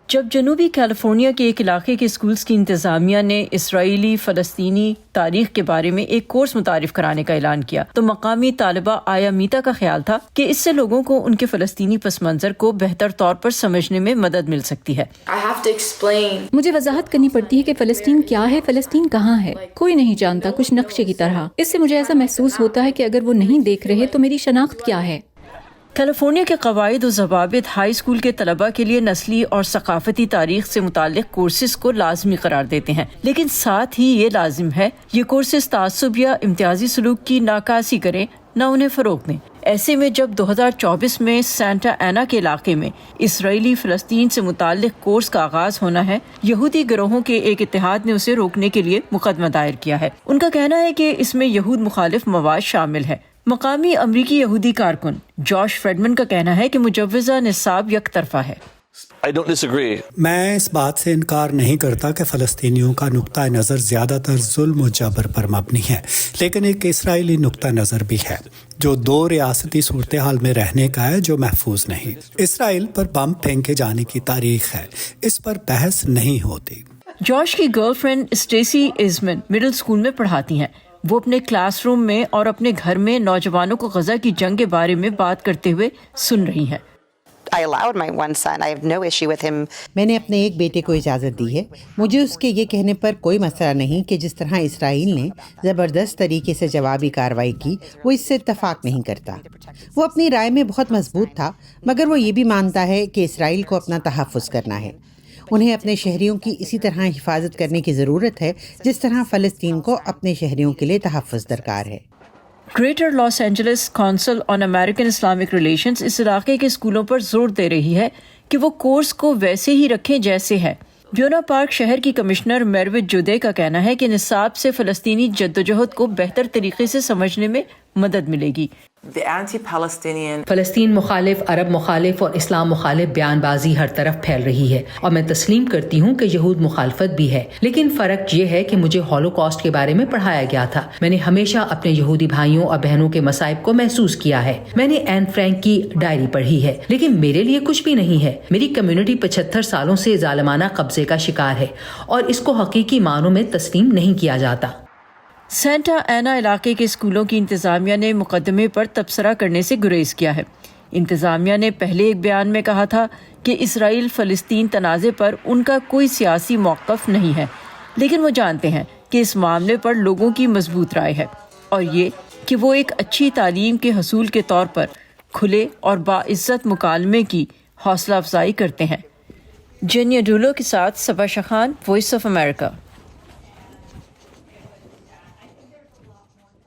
جب جنوبی کیلیفورنیا کے ایک علاقے کے اسکولز کی انتظامیہ نے اسرائیلی فلسطینی تاریخ کے بارے میں ایک کورس متعارف کرانے کا اعلان کیا تو مقامی طالبہ آیا میتا کا خیال تھا کہ اس سے لوگوں کو ان کے فلسطینی پس منظر کو بہتر طور پر سمجھنے میں مدد مل سکتی ہے۔ مجھے وضاحت کرنی پڑتی ہے کہ فلسطین کیا ہے، فلسطین کہاں ہے۔ کوئی نہیں جانتا، کچھ نقشے کی طرح۔ اس سے مجھے ایسا محسوس ہوتا ہے کہ اگر وہ نہیں دیکھ رہے تو میری شناخت کیا ہے۔ کیلیفورنیا کے قواعد و ضوابط ہائی اسکول کے طلباء کے لیے نسلی اور ثقافتی تاریخ سے متعلق کورسز کو لازمی قرار دیتے ہیں، لیکن ساتھ ہی یہ لازم ہے یہ کورسز تعصب یا امتیازی سلوک کی ناکاسی کریں، نہ انہیں فروغ دیں۔ ایسے میں جب 2024 میں سینٹا اینا کے علاقے میں اسرائیلی فلسطین سے متعلق کورس کا آغاز ہونا ہے، یہودی گروہوں کے ایک اتحاد نے اسے روکنے کے لیے مقدمہ دائر کیا ہے۔ ان کا کہنا ہے کہ اس میں یہود مخالف مواد شامل ہے۔ مقامی امریکی یہودی کارکن جوش فریڈمن کا کہنا ہے کہ مجوزہ نصاب یک طرفہ ہے۔ میں اس بات سے انکار نہیں کرتا کہ فلسطینیوں کا نقطہ نظر زیادہ تر ظلم و جبر پر مبنی ہے، لیکن ایک اسرائیلی نقطہ نظر بھی ہے جو دو ریاستی صورتحال میں رہنے کا ہے، جو محفوظ نہیں۔ اسرائیل پر بم پھینکے جانے کی تاریخ ہے، اس پر بحث نہیں ہوتی۔ جوش کی girl friend Stacy ازمن middle school میں پڑھاتی ہیں۔ وہ اپنے کلاس روم میں اور اپنے گھر میں نوجوانوں کو غزہ کی جنگ کے بارے میں بات کرتے ہوئے سن رہی ہیں۔ میں نے اپنے ایک بیٹے کو اجازت دی ہے۔ مجھے اس کے یہ کہنے پر کوئی مسئلہ نہیں کہ جس طرح اسرائیل نے زبردست طریقے سے جوابی کارروائی کی، وہ اس سے اتفاق نہیں کرتا۔ وہ اپنی رائے میں بہت مضبوط تھا، مگر وہ یہ بھی مانتا ہے کہ اسرائیل کو اپنا تحفظ کرنا ہے۔ انہیں اپنے شہریوں کی اسی طرح حفاظت کرنے کی ضرورت ہے جس طرح فلسطین کو اپنے شہریوں کے لیے تحفظ درکار ہے۔ Greater Los Angeles council on American Islamic relations اس علاقے کے اسکولوں پر زور دے رہی ہے کہ وہ کورس کو ویسے ہی رکھیں جیسے ہے۔ بیونا پارک شہر کی کمشنر میروٹ جودے کا کہنا ہے کہ نصاب سے فلسطینی جدوجہد کو بہتر طریقے سے سمجھنے میں مدد ملے گی۔ فلسطین مخالف، عرب مخالف اور اسلام مخالف بیان بازی ہر طرف پھیل رہی ہے، اور میں تسلیم کرتی ہوں کہ یہود مخالفت بھی ہے، لیکن فرق یہ ہے کہ مجھے ہولوکاسٹ کے بارے میں پڑھایا گیا تھا۔ میں نے ہمیشہ اپنے یہودی بھائیوں اور بہنوں کے مصائب کو محسوس کیا ہے۔ میں نے این فرینک کی ڈائری پڑھی ہے، لیکن میرے لیے کچھ بھی نہیں ہے۔ میری کمیونٹی 75 سالوں سے ظالمانہ قبضے کا شکار ہے، اور اس کو حقیقی معنوں میں تسلیم نہیں کیا جاتا۔ سینٹا اینا علاقے کے اسکولوں کی انتظامیہ نے مقدمے پر تبصرہ کرنے سے گریز کیا ہے۔ انتظامیہ نے پہلے ایک بیان میں کہا تھا کہ اسرائیل فلسطین تنازع پر ان کا کوئی سیاسی موقف نہیں ہے، لیکن وہ جانتے ہیں کہ اس معاملے پر لوگوں کی مضبوط رائے ہے، اور یہ کہ وہ ایک اچھی تعلیم کے حصول کے طور پر کھلے اور باعزت مکالمے کی حوصلہ افزائی کرتے ہیں۔ جینیا ڈولو کے ساتھ صبا شخان، وائس آف امریکہ۔